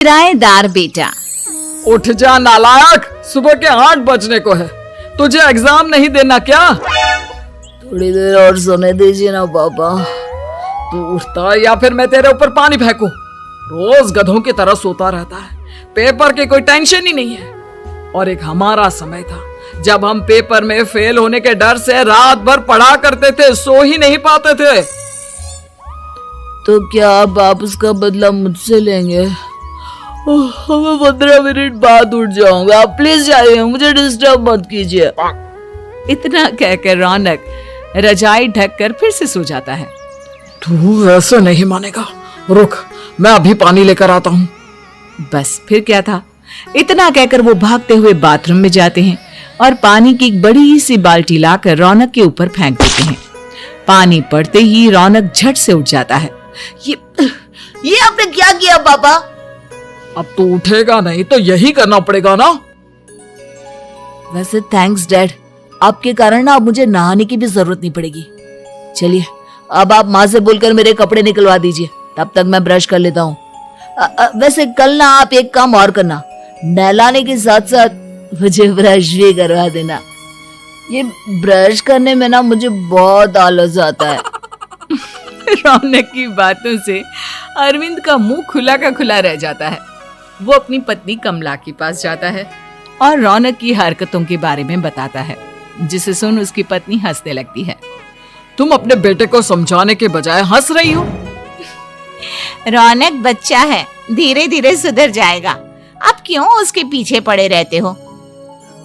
किराएदार बेटा। उठ जा नालायक, सुबह के 8 बजने को है। तुझे एग्जाम नहीं देना क्या? थोड़ी देर और सोने दीजिए ना पापा। तू उठता या फिर मैं तेरे ऊपर पानी फेंकूं? रोज गधों की तरह सोता रहता है, पेपर की कोई टेंशन ही नहीं है। और एक हमारा समय था जब हम पेपर में फेल होने के डर से रात भर पढ़ा करते थे, सो ही नहीं पाते थे। तो क्या आप उसका बदला मुझसे लेंगे? मैं 15 मिनट बाद उठ जाऊंगा, आप प्लीज जाइए, मुझे डिस्टर्ब मत कीजिए। इतना कहकर रौनक रजाई ढककर फिर से सो जाता है। तू ऐसे नहीं मानेगा, रुक मैं अभी पानी लेकर आता हूँ। बस फिर क्या था, इतना कहकर वो भागते हुए बाथरूम में जाते हैं और पानी की एक बड़ी सी बाल्टी लाकर रौनक के ऊपर फेंक देते हैं। पानी पड़ते ही रौनक झट से उठ जाता है। ये आपने क्या किया पापा? अब तू उठेगा नहीं तो यही करना पड़ेगा ना। वैसे थैंक्स डैड, आपके कारण ना अब मुझे नहाने की भी जरूरत नहीं पड़ेगी। चलिए अब आप माँ से बोलकर मेरे कपड़े निकलवा दीजिए, तब तक मैं ब्रश कर लेता हूँ। वैसे कल ना आप एक काम और करना, नहलाने के साथ साथ मुझे ब्रश भी करवा देना। ये ब्रश करने में ना मुझे बहुत आलस आता है। रौनक की बातों से अरविंद का मुंह खुला का खुला रह जाता है। वो अपनी पत्नी कमला के पास जाता है और रौनक की हरकतों के बारे में बताता है, जिसे सुन उसकी पत्नी हंसने लगती है। तुम अपने बेटे को समझाने के बजाय हंस रही हो। रौनक बच्चा है, धीरे धीरे सुधर जाएगा। आप क्यों उसके पीछे पड़े रहते हो?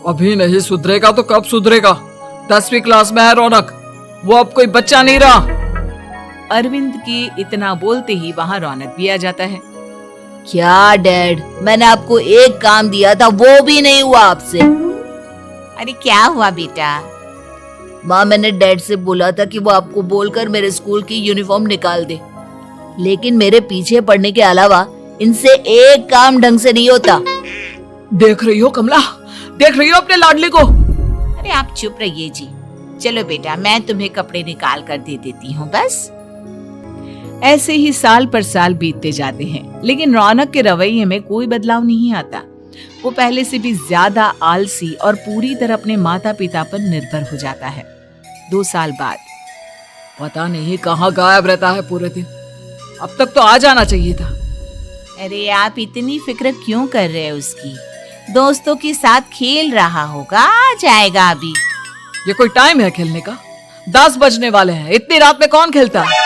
अभी नहीं सुधरेगा तो कब सुधरेगा? 10वीं क्लास में है रौनक, वो अब कोई बच्चा नहीं रहा। अरविंद की इतना बोलते ही वहाँ रौनक भी आ जाता है। क्या डैड, मैंने आपको एक काम दिया था, वो भी नहीं हुआ आपसे। अरे क्या हुआ बेटा? माँ, मैंने डैड से बोला था कि वो आपको बोलकर मेरे स्कूल की यूनिफॉर्म निकाल दे, लेकिन मेरे पीछे पड़ने के अलावा इनसे एक काम ढंग से नहीं होता। देख रही हो कमला, देख रही हो अपने लाडले को? अरे आप चुप रहिए जी। चलो बेटा, मैं तुम्हें कपड़े निकाल कर दे देती हूँ बस। ऐसे ही साल पर साल बीतते जाते हैं, लेकिन रौनक के रवैये में कोई बदलाव नहीं आता। वो पहले से भी ज्यादा आलसी और पूरी तरह अपने माता पिता पर निर्भर हो जाता है। 2 साल बाद पता नहीं कहाँ गायब रहता है पूरे दिन, अब तक तो आ जाना चाहिए था। अरे आप इतनी फिक्र क्यों कर रहे हैं उसकी? दोस्तों के साथ खेल रहा होगा, आ जाएगा अभी। ये कोई टाइम है खेलने का? 10 बजने वाले हैं, इतनी रात में कौन खेलता है?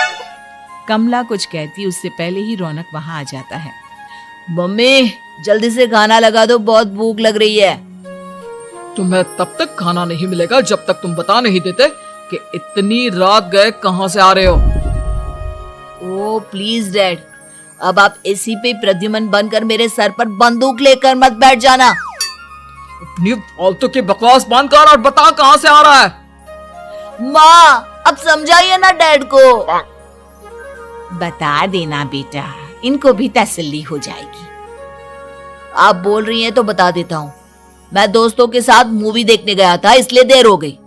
कमला कुछ कहती उससे पहले ही रौनक वहाँ आ जाता है। मम्मी जल्दी से खाना लगा दो, बहुत भूख लग रही है। तुम्हें तब तक खाना नहीं मिलेगा जब तक तुम बता नहीं देते कि इतनी रात गए कहाँ से आ रहे हो। ओ प्लीज डैड, अब आप एसी पे प्रद्युमन बनकर मेरे सर पर बंदूक लेकर मत बैठ जाना। अपनी फालतू की बकवास बंद कर और बता कहाँ से आ रहा है। माँ अब समझाइए ना डैड को। बता देना बेटा, इनको भी तसल्ली हो जाएगी। आप बोल रही हैं तो बता देता हूँ, मैं दोस्तों के साथ मूवी देखने गया था, इसलिए देर हो गई।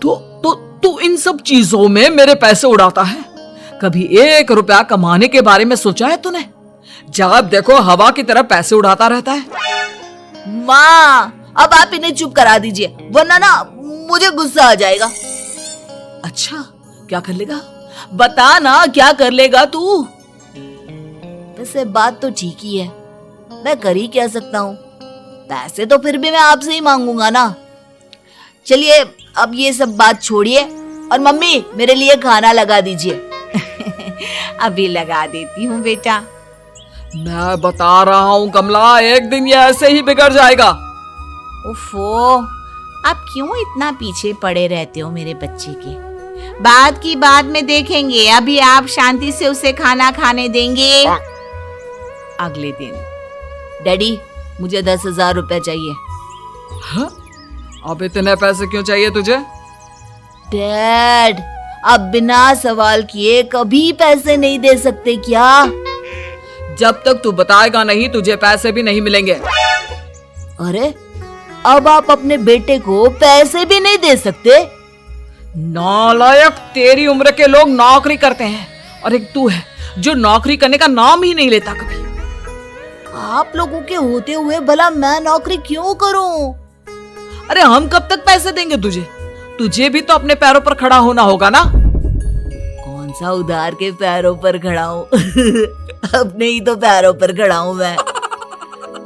तू इन सब चीजों में मेरे पैसे उड़ाता है? कभी 1 रुपया कमाने के बारे में सोचा है तूने? जब देखो हवा की तरह पैसे उड़ाता रहता है। माँ अब आप इन्हें चुप करा दीजिए, वरना ना मुझे गुस्सा आ जाएगा। अच्छा क्या कर लेगा? बता ना, क्या कर लेगा तू? वैसे बात तो ठीक ही है, मैं कर ही क्या सकता हूँ। पैसे तो फिर भी मैं आपसे ही मांगूंगा ना। चलिए अब ये सब बात छोड़िए और मम्मी मेरे लिए खाना लगा दीजिए। अभी लगा देती हूँ बेटा। मैं बता रहा हूँ कमला, एक दिन ये ऐसे ही बिगड़ जाएगा। उफ़ो, आप क्यों इतना पीछे पड़े रहते हो मेरे बच्चे के? बाद की बात में देखेंगे, अभी आप शांति से उसे खाना खाने देंगे। अगले दिन डैडी मुझे 10,000 रुपए चाहिए। हाँ? अब इतने पैसे क्यों चाहिए तुझे? डैड आप बिना सवाल किए कभी पैसे नहीं दे सकते क्या? जब तक तू बताएगा नहीं तुझे पैसे भी नहीं मिलेंगे। अरे अब आप अपने बेटे को पैसे भी नहीं दे सकते? नालायक, तेरी उम्र के लोग नौकरी करते हैं और एक तू है जो नौकरी करने का नाम ही नहीं लेता कभी। आप लोगों के होते हुए भला मैं नौकरी क्यों करूं? अरे हम कब तक पैसे देंगे तुझे? तुझे भी तो अपने पैरों पर खड़ा होना होगा ना। कौन सा उधार के पैरों पर खड़ा हूँ? अपने ही तो पैरों पर खड़ा हूँ मैं।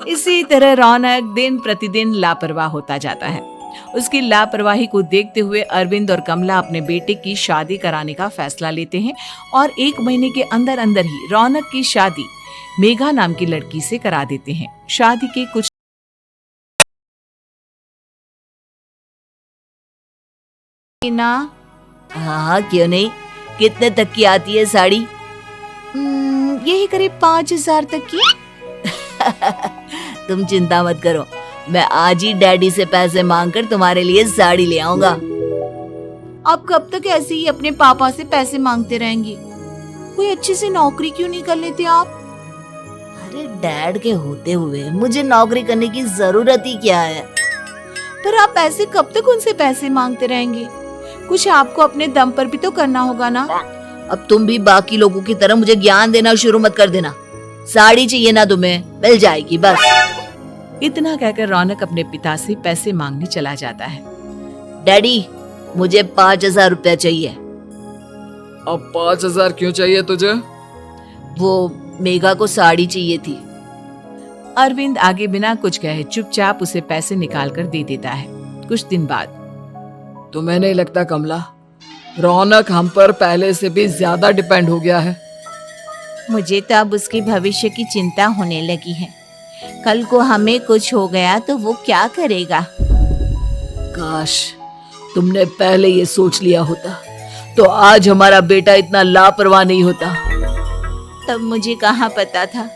इसी तरह रौनक दिन प्रतिदिन लापरवाह होता जाता है। उसकी लापरवाही को देखते हुए अरविंद और कमला अपने बेटे की शादी कराने का फैसला लेते हैं और 1 महीने के अंदर अंदर ही रौनक की शादी मेघा नाम की लड़की से करा देते हैं। शादी के कुछ ना हाँ, क्यों नहीं। कितने तक की आती है साड़ी? यही करीब 5,000 तक की। तुम चिंता मत करो, मैं आज ही डैडी से पैसे मांगकर तुम्हारे लिए साड़ी ले आऊंगा। आप कब तक ऐसे ही अपने पापा से पैसे मांगते रहेंगे? कोई अच्छी सी नौकरी क्यों नहीं कर लेते आप? अरे डैड के होते हुए मुझे नौकरी करने की जरूरत ही क्या है? पर आप ऐसे कब तक उनसे पैसे मांगते रहेंगे? कुछ आपको अपने दम पर भी तो करना होगा ना। अब तुम भी बाकी लोगों की तरह मुझे ज्ञान देना शुरू मत कर देना। साड़ी चाहिए ना तुम्हें, मिल जाएगी बस। इतना कहकर रौनक अपने पिता से पैसे मांगने चला जाता है। डैडी, मुझे 5,000 रुपया चाहिए। अब 5,000 क्यों चाहिए तुझे? वो मेघा को साड़ी चाहिए थी। अरविंद आगे बिना कुछ कहे चुपचाप उसे पैसे निकाल कर दे देता है। कुछ दिन बाद तुम्हें नहीं लगता कमला, रौनक हम पर पहले से भी ज्यादा डिपेंड हो गया है? मुझे तो अब उसके भविष्य की चिंता होने लगी है। कल को हमें कुछ हो गया तो वो क्या करेगा? काश तुमने पहले ये सोच लिया होता तो आज हमारा बेटा इतना लापरवाह नहीं होता। तब मुझे कहाँ पता था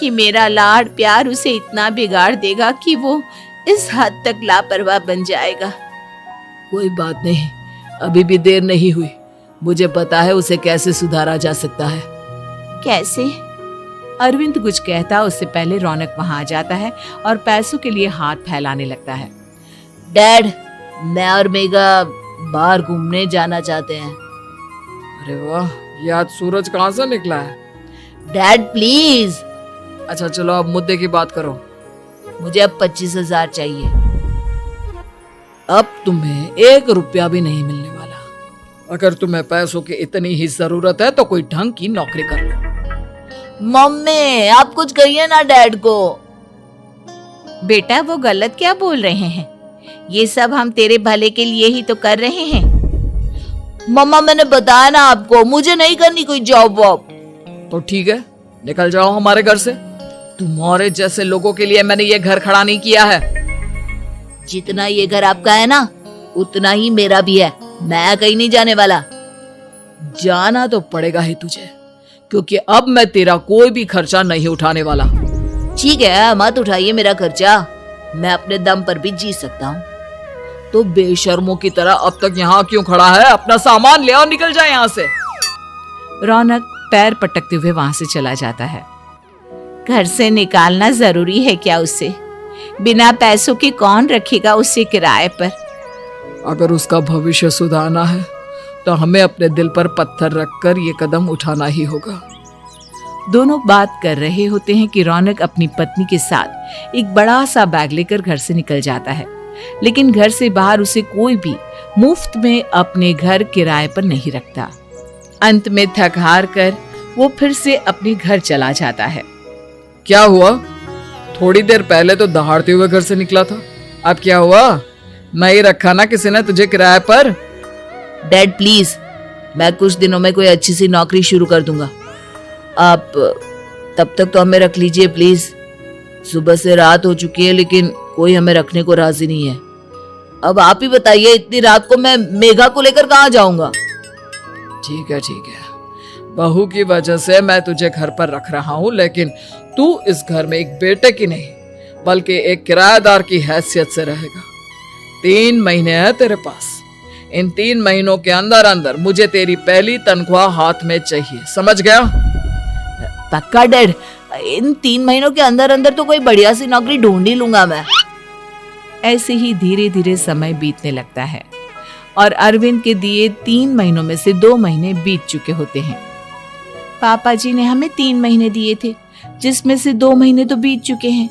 कि मेरा लाड प्यार उसे इतना बिगाड़ देगा कि वो इस हद तक लापरवाह बन जाएगा। कोई बात नहीं, अभी भी देर नहीं हुई। मुझे पता है उसे कैसे सुधारा जा सकता है। कैसे? अरविंद कुछ कहता उससे पहले रौनक वहां आ जाता है और पैसों के लिए हाथ फैलाने लगता है। डैड, मैं और मेघा बाहर घूमने जाना चाहते हैं। अरे वाह, ये आज सूरज कहाँ से निकला है? Dad please. अच्छा चलो अब मुद्दे की बात करो। मुझे अब 25,000 चाहिए। अब तुम्हें 1 रुपया भी नहीं मिलने वाला। अगर तुम्हें पैसों की इतनी ही जरूरत है तो कोई ढंग की नौकरी कर लो। मम्मी, आप कुछ कहिए ना डैड को। बेटा, वो गलत क्या बोल रहे हैं? ये सब हम तेरे भले के लिए ही तो कर रहे हैं। मम्मा, मैंने बताया ना आपको, मुझे नहीं करनी कोई जॉब वॉब। तो ठीक है, निकल जाओ हमारे घर से। तुम्हारे जैसे लोगों के लिए मैंने ये घर खड़ा नहीं किया है। जितना ये घर आपका है ना, उतना ही मेरा भी है। मैं कहीं नहीं जाने वाला। जाना तो पड़ेगा ही तुझे, क्योंकि अब मैं तेरा कोई भी खर्चा नहीं उठाने वाला। ठीक है, मत उठाइए मेरा खर्चा। मैं अपने दम पर भी जी सकता हूँ। तो बेशर्मों की तरह अब तक यहाँ क्यों खड़ा है? अपना सामान ले और निकल जाए यहाँ से। रौनक पैर पटकते हुए वहां से चला जाता है। घर से निकालना जरूरी है क्या उसे? बिना पैसों के कौन रखेगा उसे किराए पर? अगर उसका भविष्य सुधारना है तो हमें अपने दिल पर पत्थर रखकर ये कदम उठाना ही होगा। दोनों बात कर रहे होते हैं कि रौनक अपनी पत्नी के साथ एक बड़ा सा बैग लेकर घर से निकल जाता है, लेकिन घर से बाहर उसे कोई भी मुफ्त में अपने घर किराए पर नहीं रखता। अंत में थक हार कर वो फिर से अपने घर चला जाता है। क्या हुआ? थोड़ी देर पहले तो दहाड़ते हुए घर से निकला था, अब क्या हुआ? नहीं रखा ना किसी ने तुझे किराए पर? डैड प्लीज, मैं कुछ दिनों में कोई अच्छी सी नौकरी शुरू कर दूंगा। आप तब तक तो हमें रख लीजिए प्लीज। सुबह से रात हो चुकी है लेकिन कोई हमें रखने को राजी नहीं है। अब आप ही बताइए, इतनी रात को मैं मेघा को लेकर कहाँ जाऊंगा? ठीक है, बहू की वजह से मैं तुझे घर पर रख रहा हूँ, लेकिन तू इस घर में एक बेटे की नहीं बल्कि एक किराएदार की हैसियत से रहेगा। 3 महीने हैं तेरे पास। इन 3 महीनों के अंदर अंदर मुझे तेरी पहली तनख्वाह हाथ में चाहिए, समझ गया? पक्का डैड, इन 3 महीनों के अंदर अंदर तो कोई बढ़िया सी नौकरी ढूंढ ही लूंगा मैं। ऐसे ही धीरे धीरे समय बीतने लगता है और अरविंद के दिए 3 महीनों में से 2 महीने बीत चुके होते हैं। पापा जी ने हमें 3 महीने दिए थे, जिसमें से 2 महीने तो बीत चुके हैं।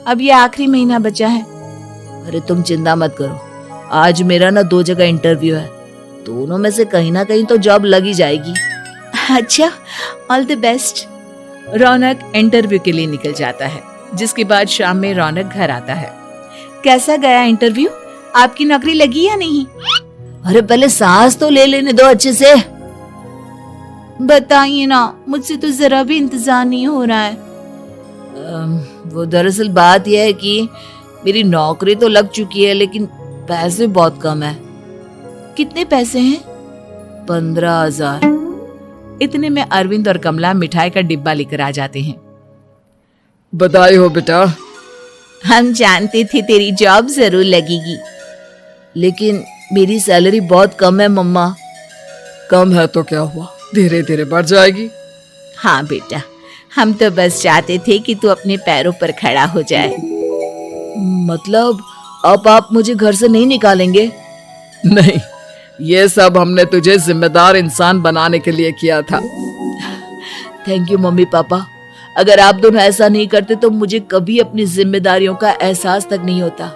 अब ये आखिरी महीना बचा है। अरे तुम चिंता मत करो, आज मेरा ना 2 जगह इंटरव्यू है, दोनों में से कहीं ना कहीं तो जॉब लगी जाएगी। अच्छा, all the best. Raunak interview के लिए निकल जाता है, जिसके बाद शाम में रौनक घर आता है। कैसा गया इंटरव्यू? आपकी नौकरी लगी या नहीं? अरे पहले सांस तो ले लेने दो अच्छे से। बताइए ना, मुझसे तो जरा भी इंतजार नहीं हो रहा है। वो दरअसल बात यह है कि मेरी नौकरी तो लग चुकी है, लेकिन पैसे बहुत कम है। कितने पैसे हैं? 15,000। इतने में अरविंद और कमला मिठाई का डिब्बा लेकर आ जाते हैं। बधाई हो बेटा। हम जानते थे तेरी जॉब जरूर लगेगी। लेकिन मेरी सैलरी बहुत कम है मम्मा। कम है तो क्या हुआ, धीरे धीरे बढ़ जाएगी। हाँ बेटा, हम तो बस चाहते थे कि तू अपने पैरों पर खड़ा हो जाए। मतलब अब आप मुझे घर से नहीं निकालेंगे? नहीं, ये सब हमने तुझे जिम्मेदार इंसान बनाने के लिए किया था। Thank you mummy papa. अगर आप दोनों ऐसा नहीं करते तो मुझे कभी अपनी जिम्मेदारियों का एहसास तक नहीं होता।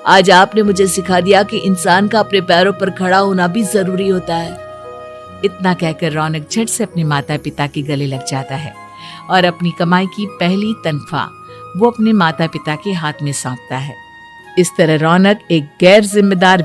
आज आपने मुझे सिखा दिया कि इंसान का अपने पैरों पर खड़ा होना भी जरूरी होता है। इतना कहकर रौनक झट से अपने माता पिता के गले लग जाता है और अपनी कमाई की पहली तनख्वाह वो अपने माता पिता के हाथ में सौंपता है। इस तरह रौनक एक गैर जिम्मेदार